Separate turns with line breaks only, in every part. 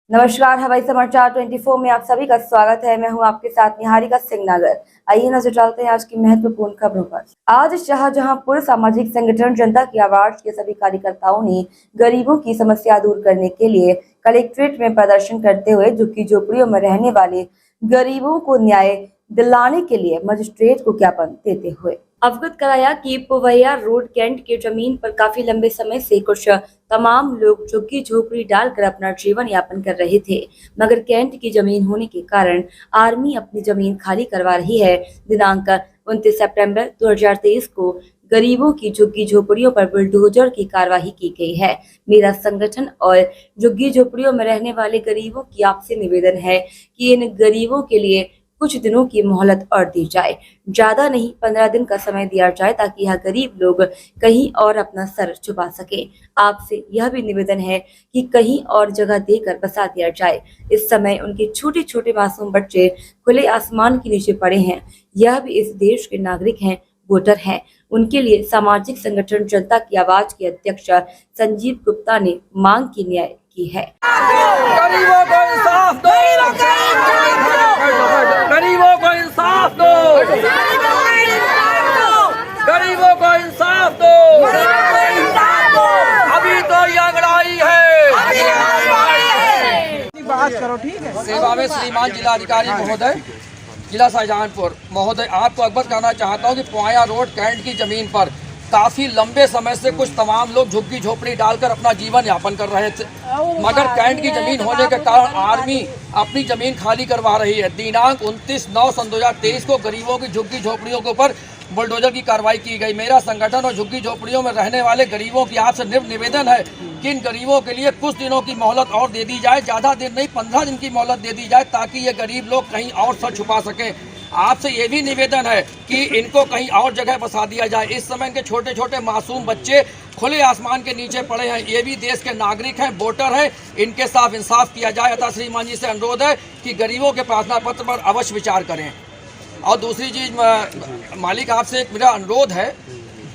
नमस्कार, हवाई समाचार 24 में आप सभी का स्वागत है। मैं हूं आपके साथ निहारिका सिंह नागर। आइए नजर डालते हैं आज की महत्वपूर्ण खबरों पर। आज शाहजहांपुर सामाजिक संगठन जनता की आवाज के सभी कार्यकर्ताओं ने गरीबों की समस्या दूर करने के लिए कलेक्ट्रेट में प्रदर्शन करते हुए झुग्गी झोपड़ियों में रहने वाले गरीबों को न्याय दिलाने के लिए मजिस्ट्रेट को ज्ञापन देते हुए अवगत कराया कि पुवैया रोड कैंट की जमीन पर काफी लंबे समय से कुछ तमाम लोग झुग्गी झोपड़ी डालकर अपना जीवन यापन कर रहे थे, मगर कैंट की जमीन होने के कारण आर्मी अपनी जमीन खाली करवा रही है। दिनांक 29 सितंबर 2023 को गरीबों की झुग्गी झोपड़ियों पर बुलडोजर की कार्रवाई की गई है। मेरा संगठन और झुग्गी झोपड़ियों में रहने वाले गरीबों की आपसे निवेदन है कि इन गरीबों के लिए कुछ दिनों की मोहलत और दी जाए, ज्यादा नहीं 15 दिन का समय दिया जाए, ताकि यह गरीब लोग कहीं और अपना सर छुपा सके। आपसे यह भी निवेदन है कि कहीं और जगह देकर बसा दिया जाए। इस समय उनके छोटे छोटे मासूम बच्चे खुले आसमान के नीचे पड़े हैं। यह भी इस देश के नागरिक हैं, वोटर हैं। उनके लिए सामाजिक संगठन जनता की आवाज के अध्यक्ष संजीव गुप्ता ने मांग की न्याय की है।
गरीबों को इंसाफ दो, गरीबों को इंसाफ दो, गरीबों को इंसाफ दो। अभी तो ये लड़ाई है।
बात करो, ठीक है।
सेवा में श्रीमान जिलाधिकारी महोदय, जिला शाहजहांपुर महोदय, आपको अवगत करना चाहता हूँ कि पुवैया रोड कैंट की जमीन पर काफी लंबे समय से कुछ तमाम लोग झुग्गी झोपड़ी डालकर अपना जीवन यापन कर रहे थे, मगर कैंट की जमीन होने के कारण आर्मी अपनी जमीन खाली करवा रही है। दिनांक 29/9/2023 को गरीबों की झुग्गी झोपड़ियों के ऊपर बुलडोजर की कार्रवाई की गई। मेरा संगठन और झुग्गी झोपड़ियों में रहने वाले गरीबों की आपसे निवेदन है कि इन गरीबों के लिए कुछ दिनों की मोहलत और दे दी जाए, ज्यादा दिन नहीं 15 दिन की मोहलत दे दी जाए, ताकि ये गरीब लोग कहीं और सर छुपा सकें। आपसे ये भी निवेदन है कि इनको कहीं और जगह बसा दिया जाए। इस समय के छोटे छोटे मासूम बच्चे खुले आसमान के नीचे पड़े हैं। ये भी देश के नागरिक हैं, वोटर हैं। इनके साथ इंसाफ किया जाए। अतः श्रीमान जी से अनुरोध है कि गरीबों के प्रार्थना पत्र पर अवश्य विचार करें। और दूसरी चीज, मालिक आपसे एक मेरा अनुरोध है,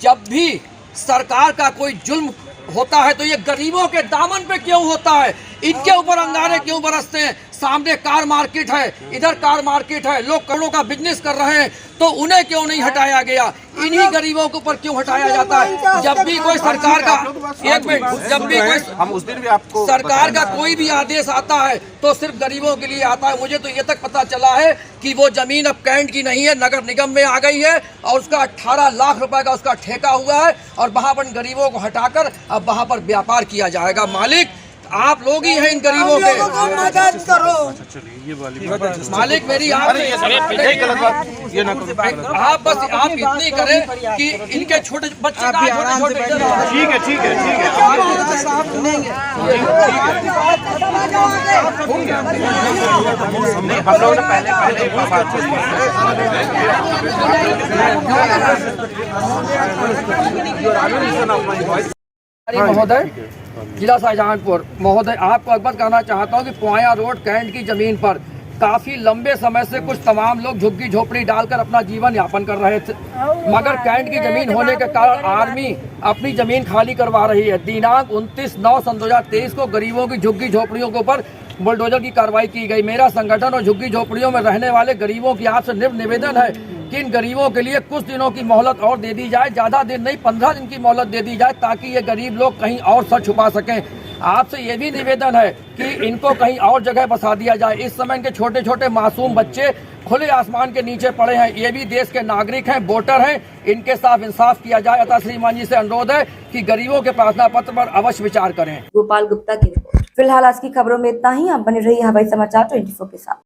जब भी सरकार का कोई जुल्म होता है तो ये गरीबों के दामन पे क्यों होता है? इनके ऊपर अंगारे क्यों बरसते हैं? सामने कार मार्केट है, इधर कार मार्केट है, लोग करोड़ों का बिजनेस कर रहे हैं, तो उन्हें क्यों नहीं हटाया गया? इन्हीं गरीबों के ऊपर क्यों हटाया जाता है? जब भी कोई सरकार का, एक मिनट, जब भी कोई
हम उस दिन भी आपको
सरकार का कोई भी आदेश आता है तो सिर्फ गरीबों के लिए आता है। मुझे तो ये तक पता चला है कि वो जमीन अब कैंट की नहीं है, नगर निगम में आ गई है और उसका 18 लाख रुपए का उसका ठेका हुआ है और वहां पर गरीबों को हटाकर अब वहां पर व्यापार किया जाएगा। मालिक आप लोग ही हैं इन गरीबों के,
मदद करो।
मालिक मेरी आप
ये ना करो।
आप बस आप इतनी करें कि इनके छोटे बच्चे का छोटे
ठीक है, ठीक है, ठीक है। हम लोग ने पहले
महोदय, जिला शाहजहांपुर महोदय, आपको अवगत करना चाहता हूँ कि पुवैया रोड कैंट की जमीन पर काफी लंबे समय से कुछ तमाम लोग झुग्गी झोपड़ी डालकर अपना जीवन यापन कर रहे थे, मगर कैंट की जमीन होने के कारण आर्मी अपनी जमीन खाली करवा रही है। दिनांक 29/9/2023 को गरीबों की झुग्गी झोपड़ियों के ऊपर बुलडोजर की कार्रवाई की गई। मेरा संगठन और झुग्गी झोपड़ियों में रहने वाले गरीबों की आपसे निवेदन है कि इन गरीबों के लिए कुछ दिनों की मोहलत और दे दी जाए, ज्यादा दिन नहीं 15 दिन की मोहलत दे दी जाए, ताकि ये गरीब लोग कहीं और सर छुपा सकें। आपसे ये भी निवेदन है कि इनको कहीं और जगह बसा दिया जाए। इस समय के छोटे छोटे मासूम बच्चे खुले आसमान के नीचे पड़े हैं। ये भी देश के नागरिक हैं, वोटर हैं। इनके साथ इंसाफ किया जाए। अतः श्रीमान जी से अनुरोध है कि गरीबों के प्रार्थना पत्र पर अवश्य विचार करें।
गोपाल गुप्ता की रिपोर्ट। फिलहाल आज की खबरों में इतना ही। आप बने रहिए हवाई समाचार 24 के साथ।